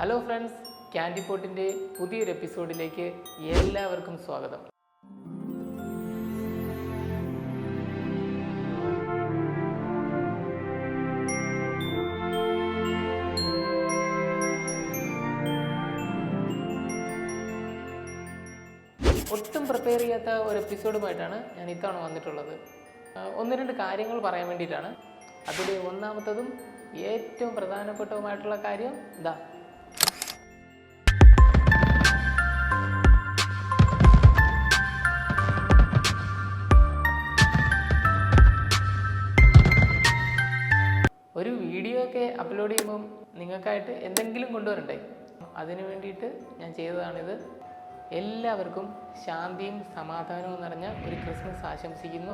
Hello friends, candy പോട്ടിൻ്റെ പുതിയൊരു എപ്പിസോഡിലേക്ക് എല്ലാവർക്കും സ്വാഗതം. ഒട്ടും പ്രിപ്പയർ ചെയ്യാത്ത ഒരു എപ്പിസോഡുമായിട്ടാണ് ഞാൻ ഇത്തവണ വന്നിട്ടുള്ളത്. ഒന്ന് രണ്ട് കാര്യങ്ങൾ പറയാൻ വേണ്ടിയിട്ടാണ്. അതിൽ ഒന്നാമത്തതും ഏറ്റവും പ്രധാനപ്പെട്ടതുമായിട്ടുള്ള കാര്യം ഇതാ, ഒരു വീഡിയോ ഒക്കെ അപ്ലോഡ് ചെയ്യുമ്പം നിങ്ങൾക്കായിട്ട് എന്തെങ്കിലും കൊണ്ടുവരണ്ടേ? അതിനു വേണ്ടിയിട്ട് ഞാൻ ചെയ്തതാണിത്. എല്ലാവർക്കും ശാന്തിയും സമാധാനവും നിറഞ്ഞ ഒരു ക്രിസ്മസ് ആശംസിക്കുന്നു.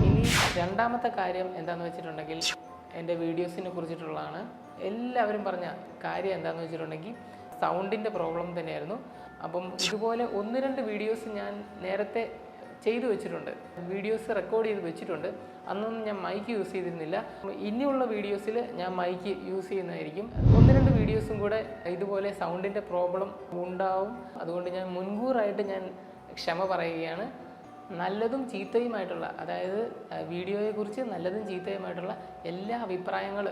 ഇനി രണ്ടാമത്തെ കാര്യം എന്താണെന്ന് വെച്ചിട്ടുണ്ടെങ്കിൽ, എൻ്റെ വീഡിയോസിനെ കുറിച്ചിട്ടുള്ളതാണ്. എല്ലാവരും പറഞ്ഞ കാര്യം എന്താണെന്ന് വെച്ചിട്ടുണ്ടെങ്കിൽ സൗണ്ടിൻ്റെ പ്രോബ്ലം തന്നെയായിരുന്നു. അപ്പം ഇതുപോലെ ഒന്ന് രണ്ട് വീഡിയോസ് ഞാൻ നേരത്തെ ചെയ്തു വെച്ചിട്ടുണ്ട്, വീഡിയോസ് റെക്കോർഡ് ചെയ്ത് വെച്ചിട്ടുണ്ട്. അന്നൊന്നും ഞാൻ മൈക്ക് യൂസ് ചെയ്തിരുന്നില്ല. ഇനിയുള്ള വീഡിയോസിൽ ഞാൻ മൈക്ക് യൂസ് ചെയ്യുന്നതായിരിക്കും. ഒന്ന് രണ്ട് വീഡിയോസും കൂടെ ഇതുപോലെ സൗണ്ടിൻ്റെ പ്രോബ്ലം ഉണ്ടാവും. അതുകൊണ്ട് ഞാൻ മുൻകൂറായിട്ട് ഞാൻ ക്ഷമ പറയുകയാണ്. നല്ലതും ചീത്തയുമായിട്ടുള്ള, അതായത് വീഡിയോയെക്കുറിച്ച് നല്ലതും ചീത്തയുമായിട്ടുള്ള എല്ലാ അഭിപ്രായങ്ങൾ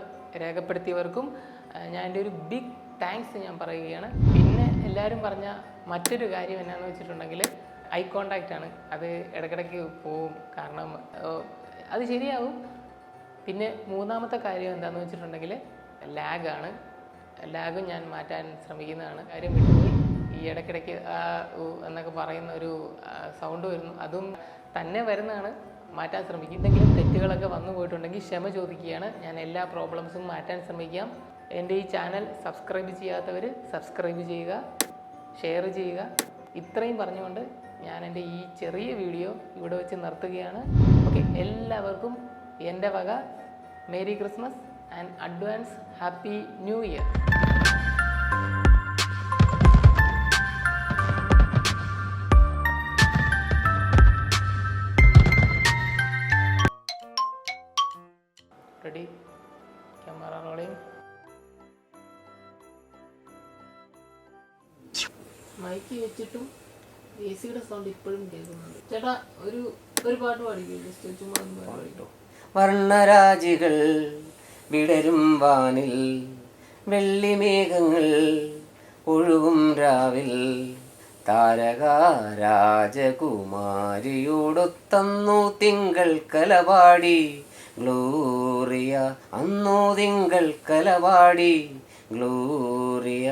രേഖപ്പെടുത്തിയവർക്കും ഞാൻ എൻ്റെ ഒരു ബിഗ് താങ്ക്സ് ഞാൻ പറയുകയാണ്. പിന്നെ എല്ലാവരും പറഞ്ഞ മറ്റൊരു കാര്യം എന്നാന്ന് വെച്ചിട്ടുണ്ടെങ്കിൽ ഐ കോണ്ടാക്റ്റ് ആണ്. അത് ഇടയ്ക്കിടയ്ക്ക് പോവും, കാരണം അത് ശരിയാവും. പിന്നെ മൂന്നാമത്തെ കാര്യം എന്താണെന്ന് വെച്ചിട്ടുണ്ടെങ്കിൽ ലാഗാണ്. ലാഗ് ഞാൻ മാറ്റാൻ ശ്രമിക്കുന്നതാണ്. കാര്യം വിട്ടുപോയി, ഈ ഇടയ്ക്കിടയ്ക്ക് എന്നൊക്കെ പറയുന്ന ഒരു സൗണ്ട് വരുന്നു, അതും തന്നെ വരുന്നതാണ്. മാറ്റാൻ ശ്രമിക്കും. എന്തെങ്കിലും തെറ്റുകളൊക്കെ വന്നു പോയിട്ടുണ്ടെങ്കിൽ ക്ഷമ ചോദിക്കുകയാണ്. ഞാൻ എല്ലാ പ്രോബ്ലംസും മാറ്റാൻ ശ്രമിക്കാം. എൻ്റെ ഈ ചാനൽ സബ്സ്ക്രൈബ് ചെയ്യാത്തവർ സബ്സ്ക്രൈബ് ചെയ്യുക, ഷെയർ ചെയ്യുക. ഇത്രയും പറഞ്ഞുകൊണ്ട് ഞാൻ എൻ്റെ ഈ ചെറിയ വീഡിയോ ഇവിടെ വെച്ച് നിർത്തുകയാണ്. ഓക്കെ, എല്ലാവർക്കും എൻ്റെ വക merry Christmas and advance happy new year. Ready? Camera rolling. Mic വെച്ചിട്ടും എ സിയുടെ സൗണ്ട് ഇപ്പോഴും കേൾക്കുന്നുണ്ട്. ചേട്ടാ, ഒരു പാട്ട് പാടിക്കോ, ജസ്റ്റ് ചുമ്മാ പാടിക്കോ. വർണ്ണരാജികൾ വിടരും വാനിൽ, വെള്ളിമേഘങ്ങൾ ഒഴുകും രാവിൽ, താരക രാജകുമാരിയോടൊത്തന്നു തിങ്കൾ കലപാടി ഗ്ലോറിയ, അന്നു തിങ്കൾ കലപാടി ഗ്ലോറിയ.